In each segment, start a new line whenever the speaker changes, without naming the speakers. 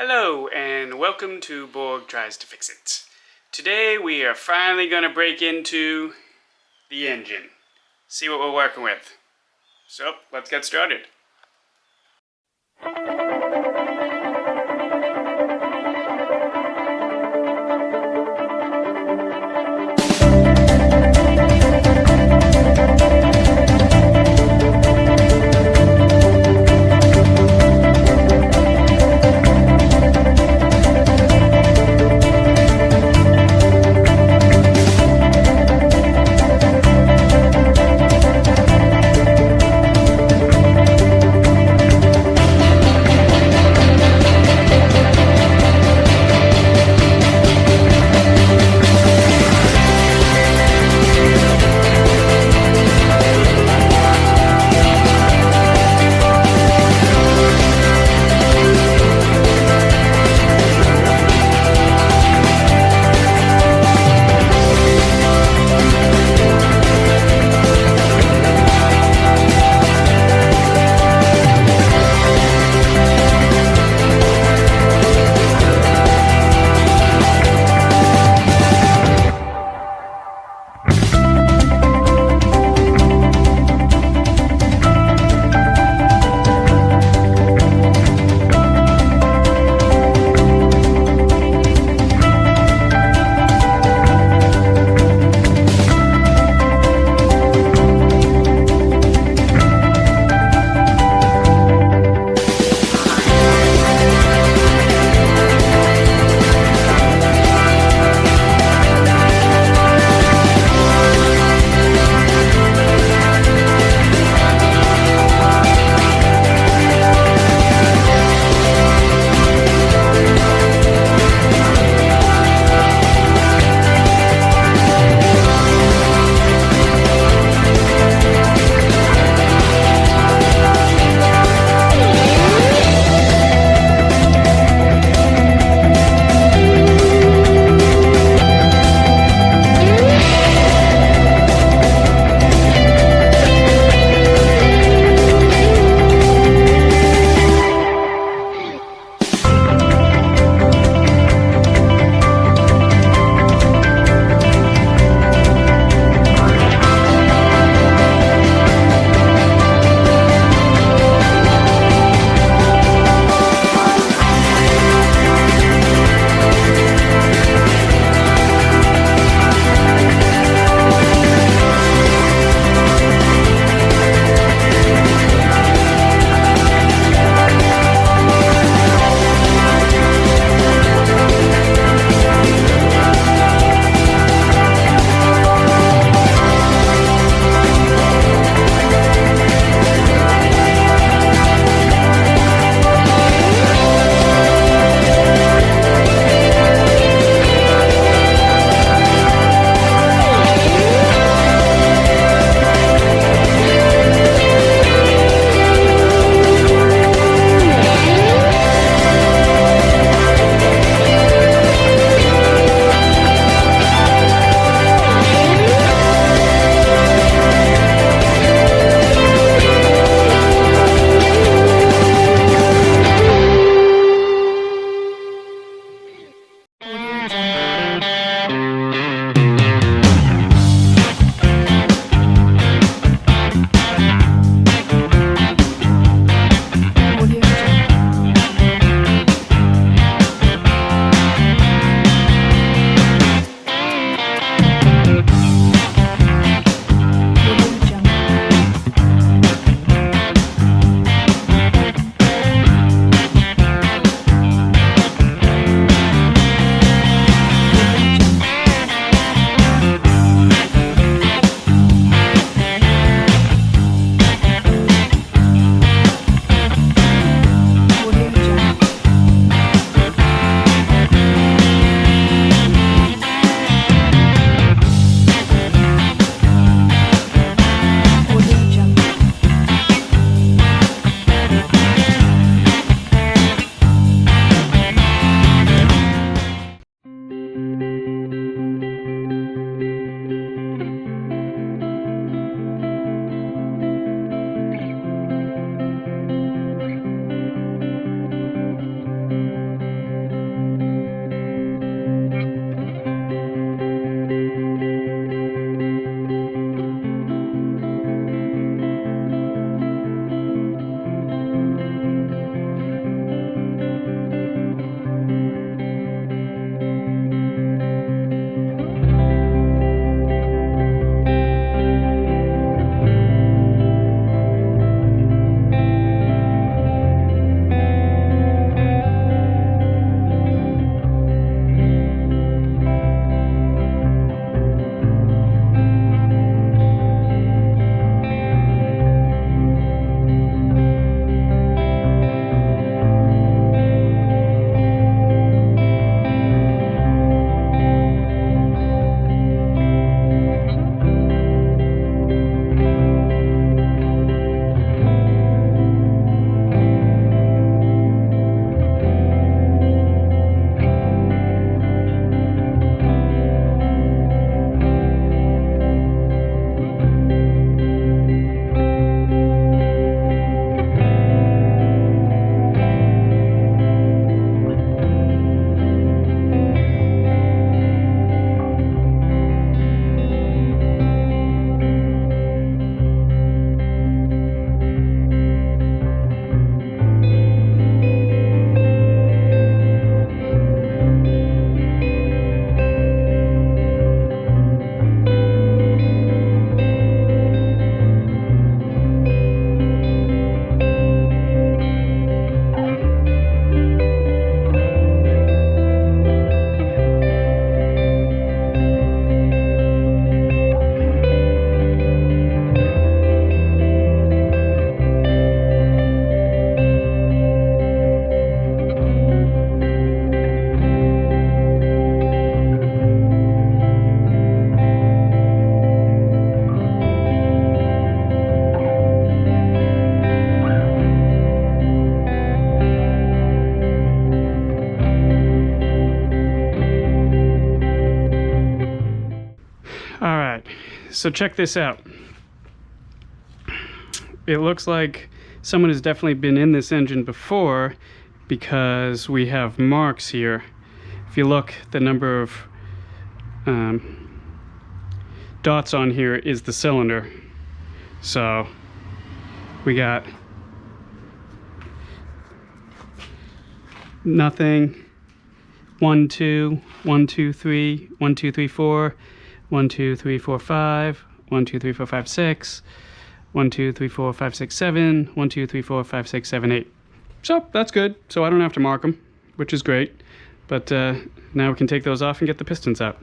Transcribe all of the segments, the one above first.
Hello and welcome to Borg Tries to Fix It. Today we are finally going to break into the engine, see what we're working with. So let's get started. so check this out. It looks like someone has definitely been in this engine before, because we have marks here. If you look, the number of dots on here is the cylinder. So we got nothing, 1 2 1 2 3 1 2 3 4 1 2 3 4 5 1 2 3 4 5 6 1 2 3 4 5 6 7 1 2 3 4 5 6 7 8. So that's good. So I don't have to mark them, which is great. But now we can take those off and get the pistons out.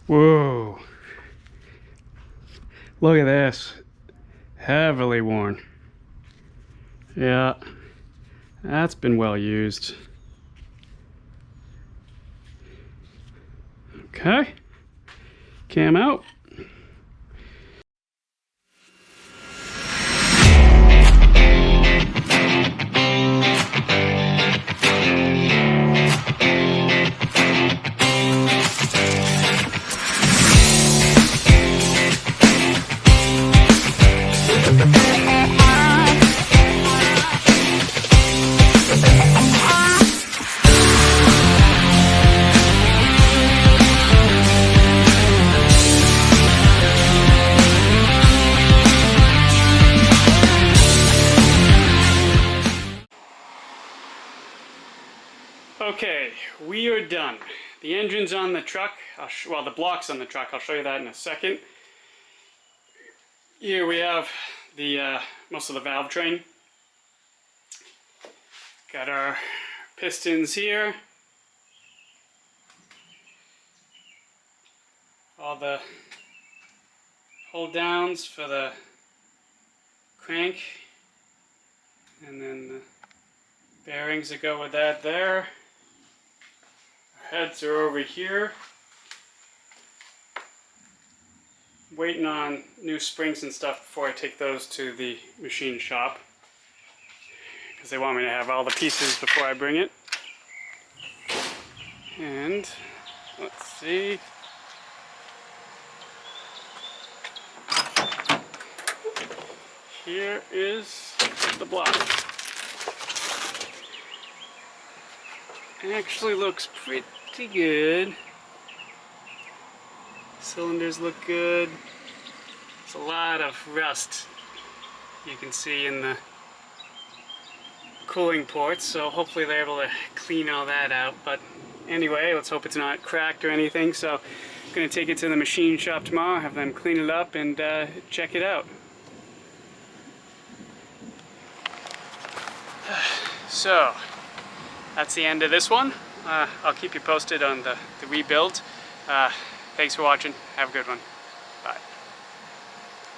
Whoa. Look at this. Heavily worn. Yeah, that's been well used. Okay. Cam out. Okay, we are done. The engine's on the truck. Well, the block's on the truck. I'll show you that in a second. Here we have the most of the valve train. Got our pistons here. All the hold downs for the crank. And then the bearings that go with that there. Heads are over here. waiting on new springs and stuff before I take those to the machine shop, because they want me to have all the pieces before I bring it. And let's see. Here is the block. It actually looks pretty good. Cylinders look good. There's a lot of rust you can see in the cooling ports, so hopefully they're able to clean all that out. But anyway, let's hope it's not cracked or anything. So I'm going to take it to the machine shop tomorrow, have them clean it up and check it out. So that's the end of this one. I'll keep you posted on the rebuild. Thanks for watching. Have a good one. Bye.